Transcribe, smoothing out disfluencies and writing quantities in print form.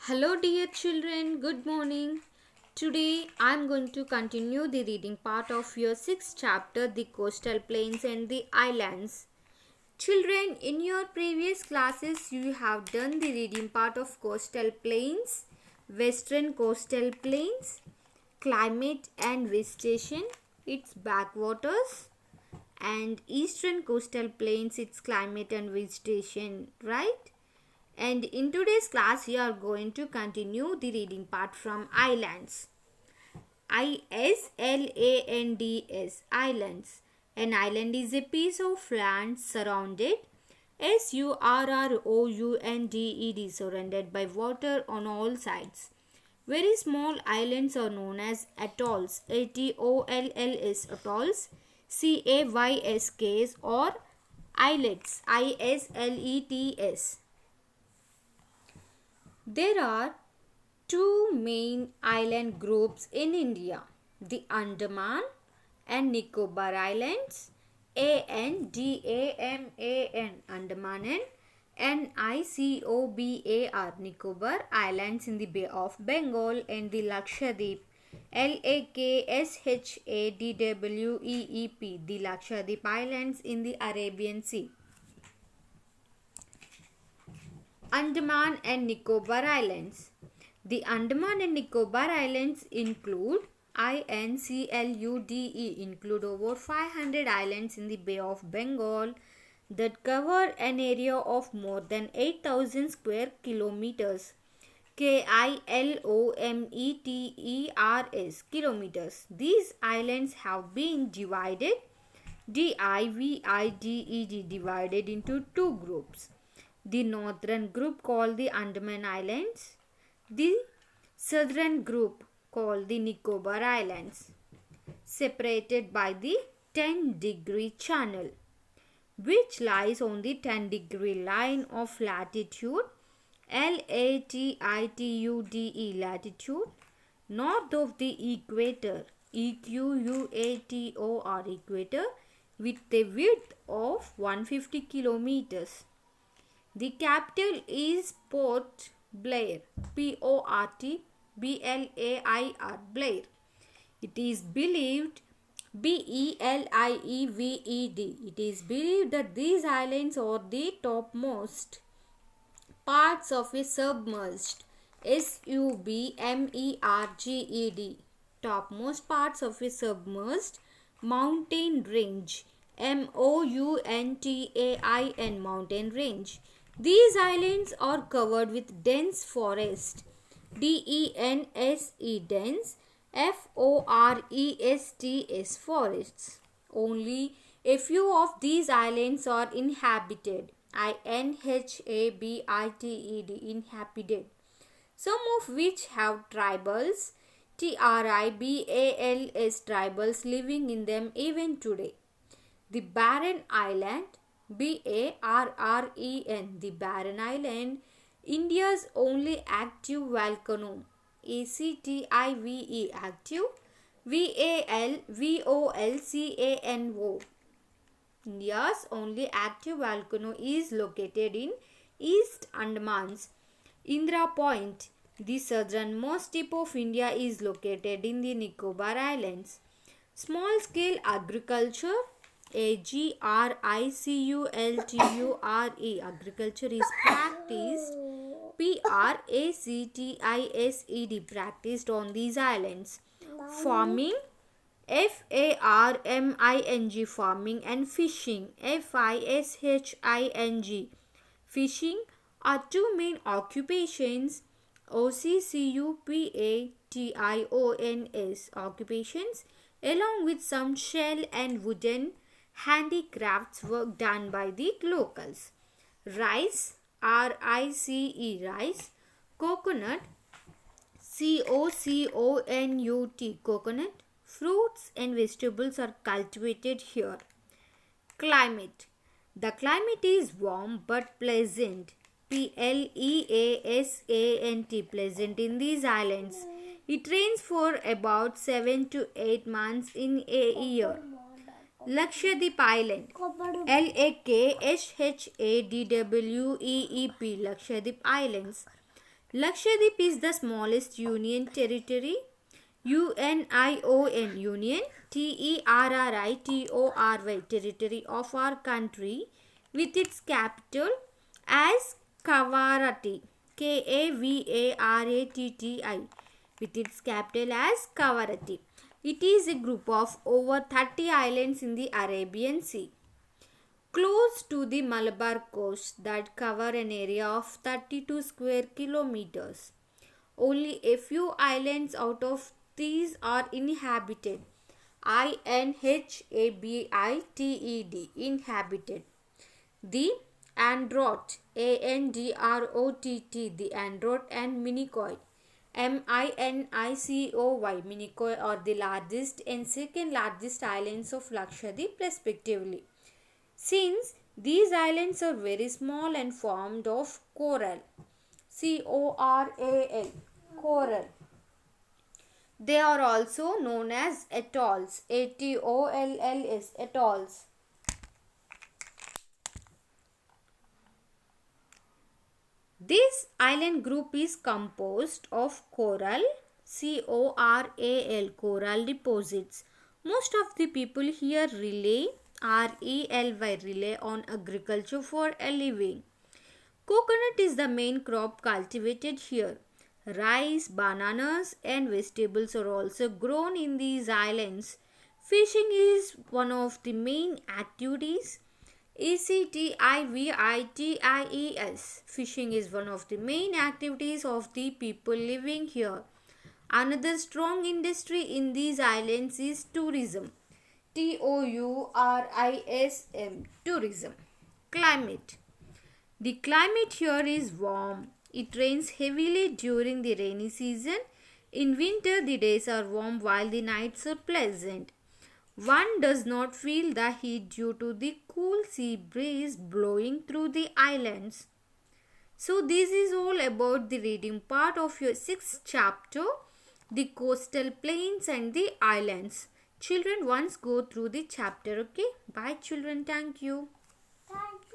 Hello, dear children. Good morning. Today I am going to continue the reading part of your sixth chapter, The Coastal Plains and the Islands. Children, in your previous classes, you have done the reading part of coastal plains, western coastal plains, climate and vegetation, its backwaters, and eastern coastal plains, its climate and vegetation, right? And in today's class, we are going to continue the reading part from islands. Islands. Islands. An island is a piece of land surrounded surrounded, surrounded by water on all sides. Very small islands are known as atolls, atolls, atolls, cayks, or islets, islets. There are two main island groups in India, the Andaman and Nicobar Islands, ANDAMAN, Andaman, and NICOBAR, Nicobar Islands in the Bay of Bengal, and the Lakshadweep, LAKSHADWEEP, the Lakshadweep Islands in the Arabian Sea. Andaman and Nicobar Islands. The Andaman and Nicobar Islands include include over 500 islands in the Bay of Bengal that cover an area of more than 8,000 square kilometers. Kilometers. These islands have been divided divided into two groups. The northern group called the Andaman Islands, the southern group called the Nicobar Islands, separated by the 10-degree channel, which lies on the 10-degree line of latitude, latitude, north of the equator, equator, with a width of 150 kilometers. The capital is Port Blair, Blair. Blair. It is believed, It is believed that these islands are the topmost parts of a submerged, topmost parts of a submerged mountain range, mountain range. These islands are covered with dense forest, dense, forests. Only a few of these islands are inhabited, inhabited, some of which have tribals, tribals living in them even today. The Barren Island, the Barren Island, India's only active volcano, active, volcano. India's only active volcano is located in East Andamans. Indra Point, the southernmost tip of India, is located in the Nicobar Islands. Small scale agriculture, agriculture is practiced, practiced on these islands. Farming, farming, and fishing, fishing are two main occupations, occupations, along with some shell and wooden handicrafts work done by the locals. Rice, rice, coconut, coconut, fruits and vegetables are cultivated here. Climate. The climate is warm but pleasant, pleasant in these islands. It rains for about 7 to 8 months in a year. Lakshadweep Island, Lakshadweep, Lakshadweep Islands. Lakshadweep is the smallest union territory. UNION Union TERRITORY territory of our country with its capital as Kavaratti KAVARATTI with its capital as Kavaratti. It is a group of over 30 islands in the Arabian Sea, close to the Malabar coast that cover an area of 32 square kilometers. Only a few islands out of these are inhabited. INHABITED inhabited. The Andrott ANDROTT the Andrott and Minicoy MINICOY Minicoy are the largest and second largest islands of Lakshadweep respectively. Since these islands are very small and formed of coral, CORAL, coral, they are also known as atolls, ATOLLS, atolls. This island group is composed of coral, CORAL, coral deposits. Most of the people here rely on agriculture for a living. Coconut is the main crop cultivated here. Rice, bananas and vegetables are also grown in these islands. Fishing is one of the main activities. ECTIVITIES. Fishing is one of the main activities of the people living here. Another strong industry in these islands is tourism. TOURISM. Tourism. Climate. The climate here is warm. It rains heavily during the rainy season. In winter, the days are warm while the nights are pleasant. One does not feel the heat due to the cool sea breeze blowing through the islands. So this is all about the reading part of your 6th chapter, the coastal plains and the islands. Children, once go through the chapter, okay? Bye children, thank you. Thank